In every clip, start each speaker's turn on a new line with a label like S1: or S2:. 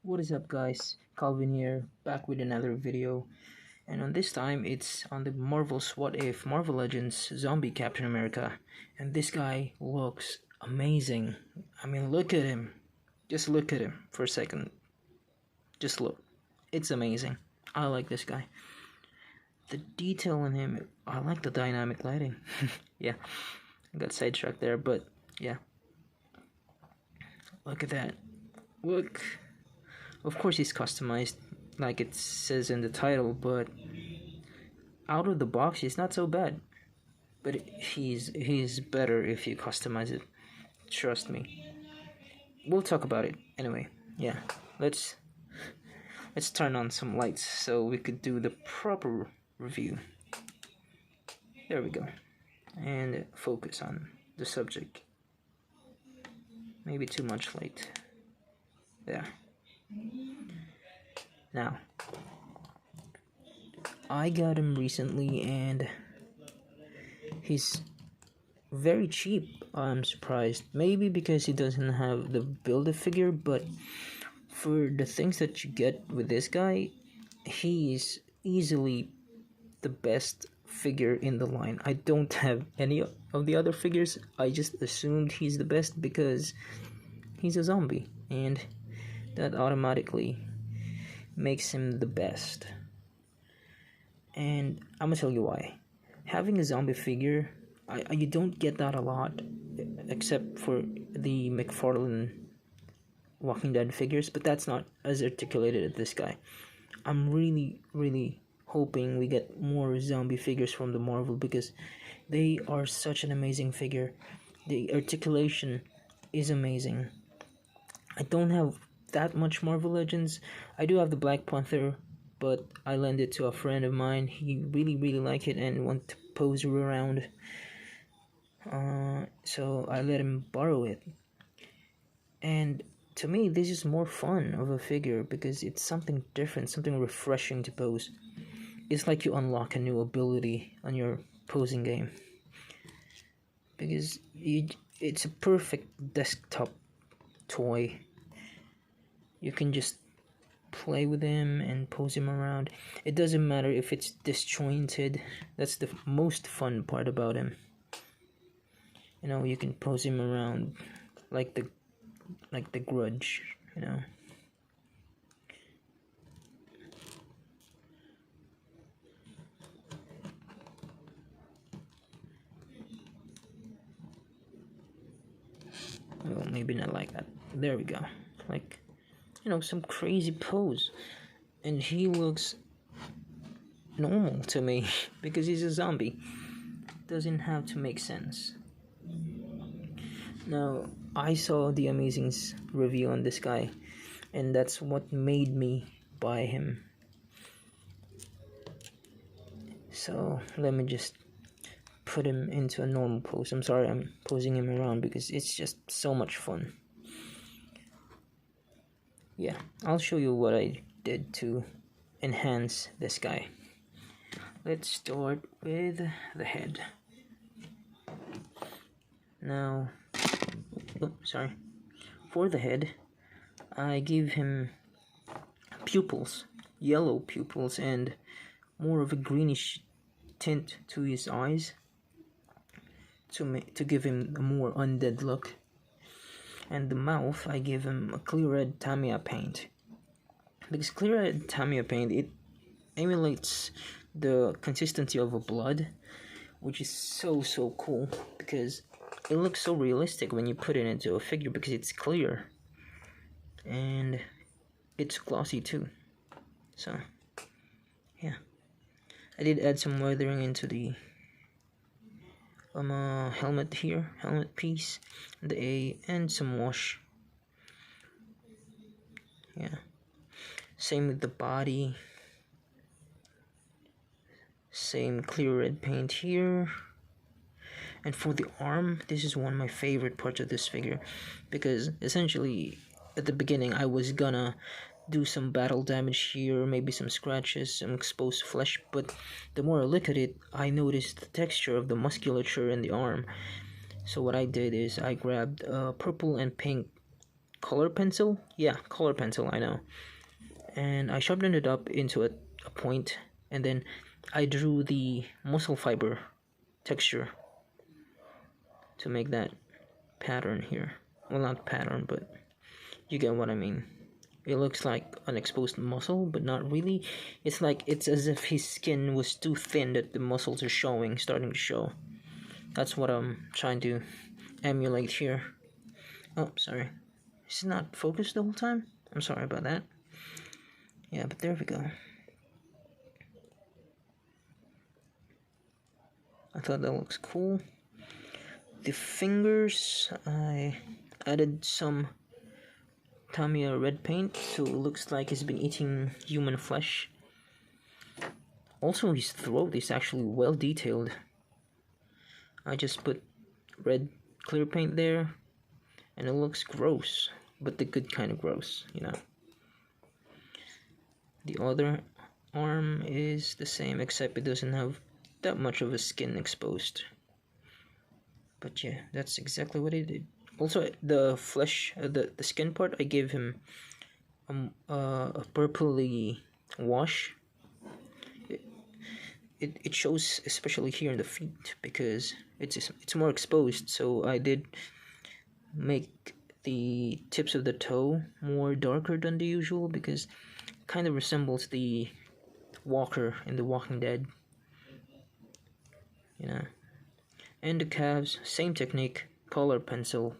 S1: What is up, guys? Calvin here, back with another video, and on this time it's on the Marvel's What If Marvel Legends Zombie Captain America, and this guy looks amazing. I mean, look at him. Just look at him for a second. Just look. It's amazing. I like this guy. The detail in him, I like the dynamic lighting. Yeah, I got sidetracked there, but yeah. Look at that. Look. Of course he's customized like it says in the title, but out of the box he's not so bad. But he's better if you customize it. Trust me. We'll talk about it anyway. Yeah. Let's turn on some lights so we could do the proper review. There we go. And focus on the subject. Maybe too much light. There. Now, I got him recently and he's very cheap. I'm surprised. Maybe because he doesn't have the Build-A-Figure, but for the things that you get with this guy, he's easily the best figure in the line. I don't have any of the other figures. I just assumed he's the best because he's a zombie, and that automatically makes him the best. And I'm gonna tell you why. Having a zombie figure, you don't get that a lot, except for the McFarlane Walking Dead figures, but that's not as articulated as this guy. I'm really hoping we get more zombie figures from the Marvel because they are such an amazing figure. The articulation is amazing. I don't have that much Marvel Legends. I do have the Black Panther, but I lent it to a friend of mine. He really liked it and wanted to pose her around. So I let him borrow it. And to me, this is more fun of a figure because it's something different, something refreshing to pose. It's like you unlock a new ability on your posing game. Because it's a perfect desktop toy. You can just play with him and pose him around. It doesn't matter if it's disjointed. That's the most fun part about him. You know, you can pose him around like the Grudge, you know. Well, maybe not like that. There we go. Like, you know, some crazy pose, and he looks normal to me because he's a zombie. Doesn't have to make sense. Now, I saw the Amazing's review on this guy, and that's what made me buy him. So let me just put him into a normal pose. I'm sorry I'm posing him around because it's just so much fun. Yeah, I'll show you what I did to enhance this guy. Let's start with the head. Now, for the head, I gave him pupils, yellow pupils, and more of a greenish tint to his eyes to give him a more undead look. And the mouth, I give him a clear red Tamiya paint. Because clear red Tamiya paint, it emulates the consistency of a blood, which is so cool because it looks so realistic when you put it into a figure because it's clear and it's glossy too. So yeah, I did add some weathering into the helmet here, helmet piece, and some wash. Yeah, same with the body, same clear red paint here. And for the arm, this is one of my favorite parts of this figure because essentially at the beginning I was gonna do some battle damage here, maybe some scratches, some exposed flesh, but the more I look at it, I noticed the texture of the musculature in the arm. So what I did is I grabbed purple and pink color pencil. Yeah, color pencil, I know. And I sharpened it up into a point, and then I drew the muscle fiber texture to make that pattern here. Well, not pattern, but you get what I mean. It looks like an exposed muscle, but not really. It's as if his skin was too thin that the muscles are starting to show. That's what I'm trying to emulate here. Oh, sorry. Is it not focused the whole time? I'm sorry about that. Yeah, but there we go. I thought that looks cool. The fingers, I added some Tamiya red paint, so it looks like he's been eating human flesh. Also, his throat is actually well detailed. I just put red clear paint there, and it looks gross, but the good kind of gross, you know. The other arm is the same, except it doesn't have that much of a skin exposed. But yeah, that's exactly what I did. Also, the flesh, the skin part, I gave him a purpley wash. It shows especially here in the feet because it's more exposed. So I did make the tips of the toe more darker than the usual because it kind of resembles the walker in The Walking Dead. You know. And the calves, same technique, color pencil,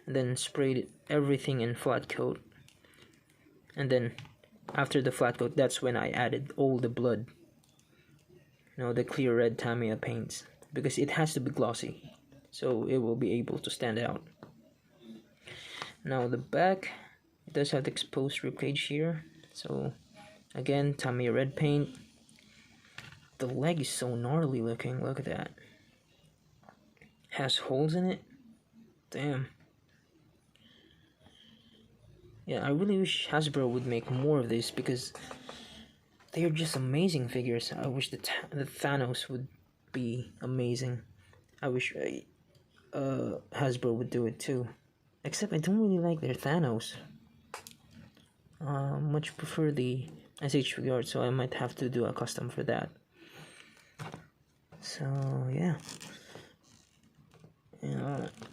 S1: and then sprayed everything in flat coat. And then after the flat coat, that's when I added all the blood. You know, the clear red Tamiya paints, because it has to be glossy, so it will be able to stand out. Now the back, it does have the exposed ribcage here, so again, Tamiya red paint. The leg is so gnarly looking, look at that. Has holes in it. Damn. Yeah, I really wish Hasbro would make more of this because they are just amazing figures. I wish the Thanos would be amazing. I wish Hasbro would do it too. Except I don't really like their Thanos. Much prefer the SH figure, so I might have to do a custom for that. So yeah.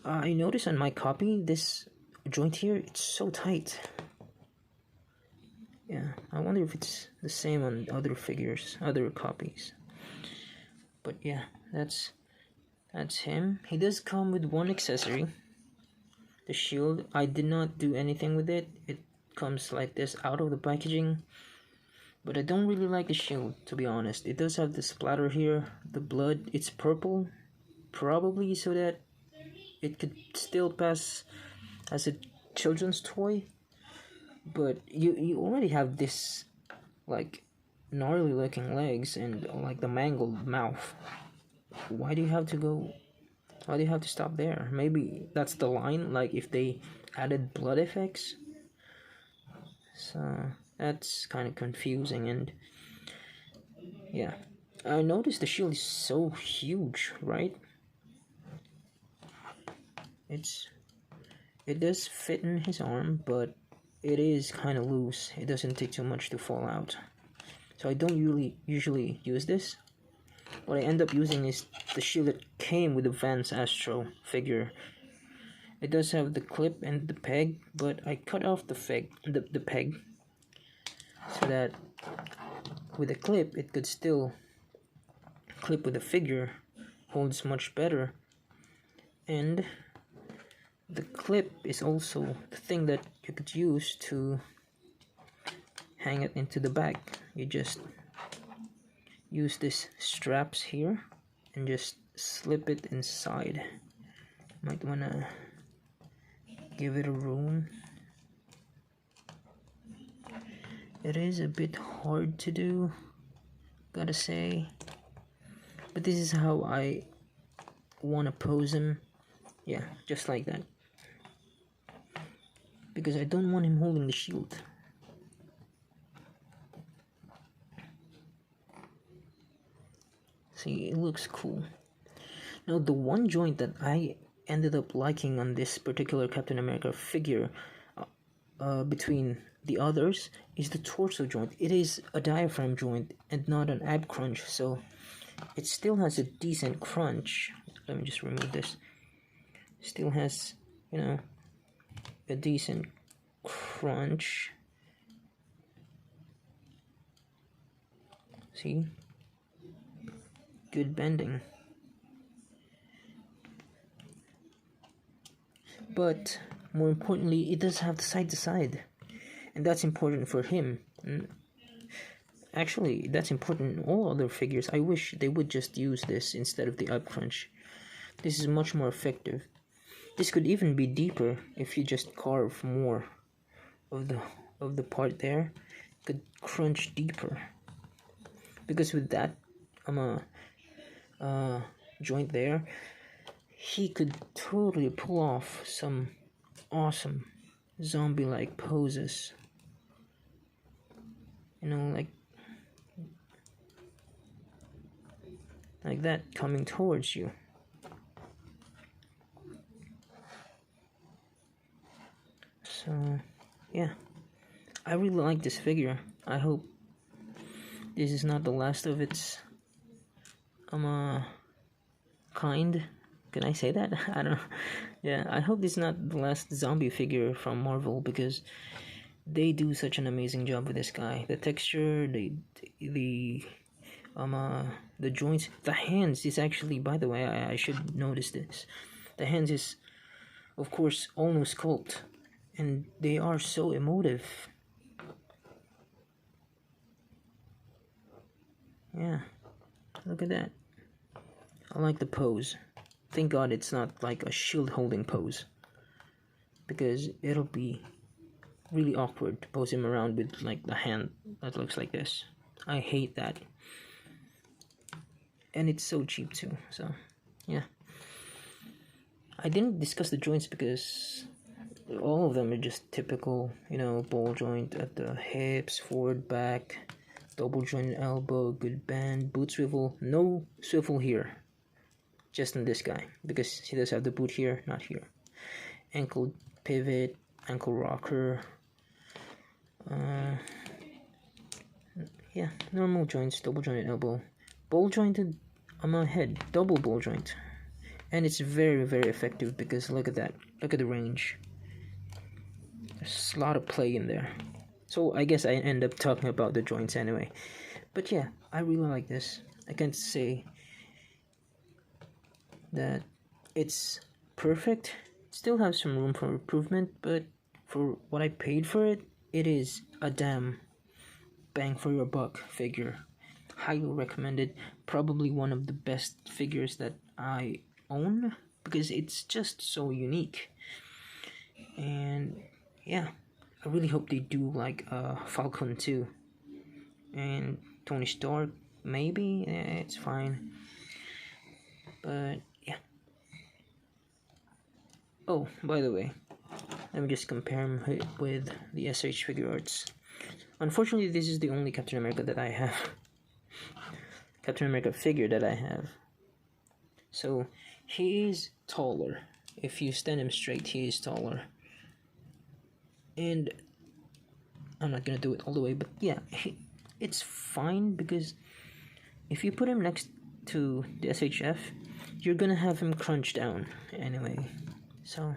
S1: I noticed on my copy, this joint here, it's so tight. Yeah, I wonder if it's the same on other figures, other copies. But yeah, that's him. He does come with one accessory, the shield. I did not do anything with it. It comes like this out of the packaging. But I don't really like the shield, to be honest. It does have the splatter here, the blood. It's purple, probably so that it could still pass as a children's toy, but you already have this like gnarly looking legs and like the mangled mouth. Why do you have to stop there? Maybe that's the line, like if they added blood effects. So that's kind of confusing. And yeah, I noticed the shield is so huge, right? It does fit in his arm, but it is kind of loose. It doesn't take too much to fall out. So I don't usually use this. What I end up using is the shield that came with the Vance Astro figure. It does have the clip and the peg, but I cut off the peg so that with the clip it could still clip with the figure, holds much better. And the clip is also the thing that you could use to hang it into the bag. You just use this straps here and just slip it inside. Might wanna give it a room. It is a bit hard to do, gotta say, but this is how I wanna pose him. Yeah, just like that. Because I don't want him holding the shield. See, it looks cool. Now, the one joint that I ended up liking on this particular Captain America figure between the others is the torso joint. It is a diaphragm joint and not an ab crunch, so it still has a decent crunch. Let me just remove this. Still has, you know, a decent crunch. See? Good bending. But more importantly, it does have the side to side, and that's important for him. Actually, that's important in all other figures. I wish they would just use this instead of the up crunch. This is much more effective. This could even be deeper if you just carve more of the part there. It could crunch deeper, because with that joint there, he could totally pull off some awesome zombie-like poses. You know, like that, coming towards you. So, yeah, I really like this figure. I hope this is not the last of its kind. Can I say that? I don't know. Yeah, I hope this is not the last zombie figure from Marvel, because they do such an amazing job with this guy. The texture, the joints, the hands is actually, by the way, I should notice this. The hands is, of course, all new sculpt, and they are so emotive. Yeah, look at that. I like the pose. Thank God it's not like a shield holding pose, because it'll be really awkward to pose him around with like the hand that looks like this. I hate that. And it's so cheap too, so yeah. I didn't discuss the joints because all of them are just typical, you know, ball joint at the hips, forward, back, double joint elbow, good bend, boot swivel. No swivel here, just in this guy, because he does have the boot here, not here. Ankle pivot, ankle rocker. Yeah, normal joints, double jointed elbow, ball jointed on my head, double ball joint, and it's very, very effective because look at that, look at the range. There's a lot of play in there. So I guess I end up talking about the joints anyway. But yeah, I really like this. I can't say that it's perfect. Still have some room for improvement, but for what I paid for it, it is a damn bang for your buck figure. Highly recommended. Probably one of the best figures that I own, because it's just so unique. And yeah, I really hope they do like Falcon 2 and Tony Stark. Maybe it's fine, but yeah. Oh, by the way, let me just compare him with the SH Figure Arts. Unfortunately, this is the only Captain America that I have. Captain America figure that I have. So he is taller. If you stand him straight, he is taller. And I'm not gonna do it all the way, but yeah, it's fine, because if you put him next to the SHF, you're gonna have him crunch down anyway. So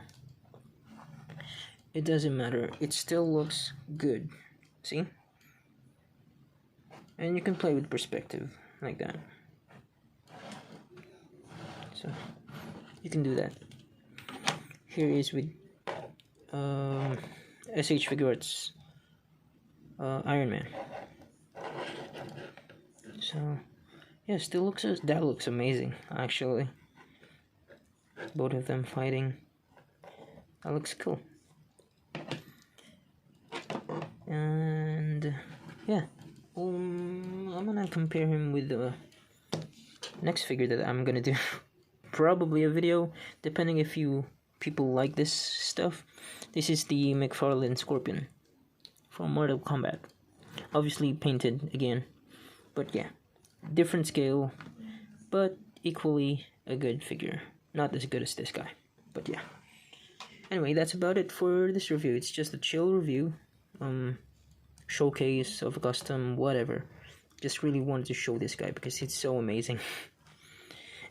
S1: it doesn't matter. It still looks good. See? And you can play with perspective like that. So you can do that. Here is with SH Figure Arts Iron Man. So yeah, still looks, that looks amazing actually. Both of them fighting. That looks cool. And yeah, I'm gonna compare him with the next figure that I'm gonna do. Probably a video, depending if you people like this stuff. This is the McFarlane Scorpion from Mortal Kombat. Obviously painted again, but yeah, different scale, but equally a good figure. Not as good as this guy. But yeah. Anyway, that's about it for this review. It's just a chill review. Showcase of a custom, whatever. Just really wanted to show this guy because it's so amazing.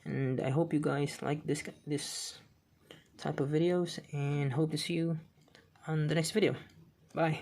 S1: And I hope you guys like this type of videos, and hope to see you on the next video. Bye.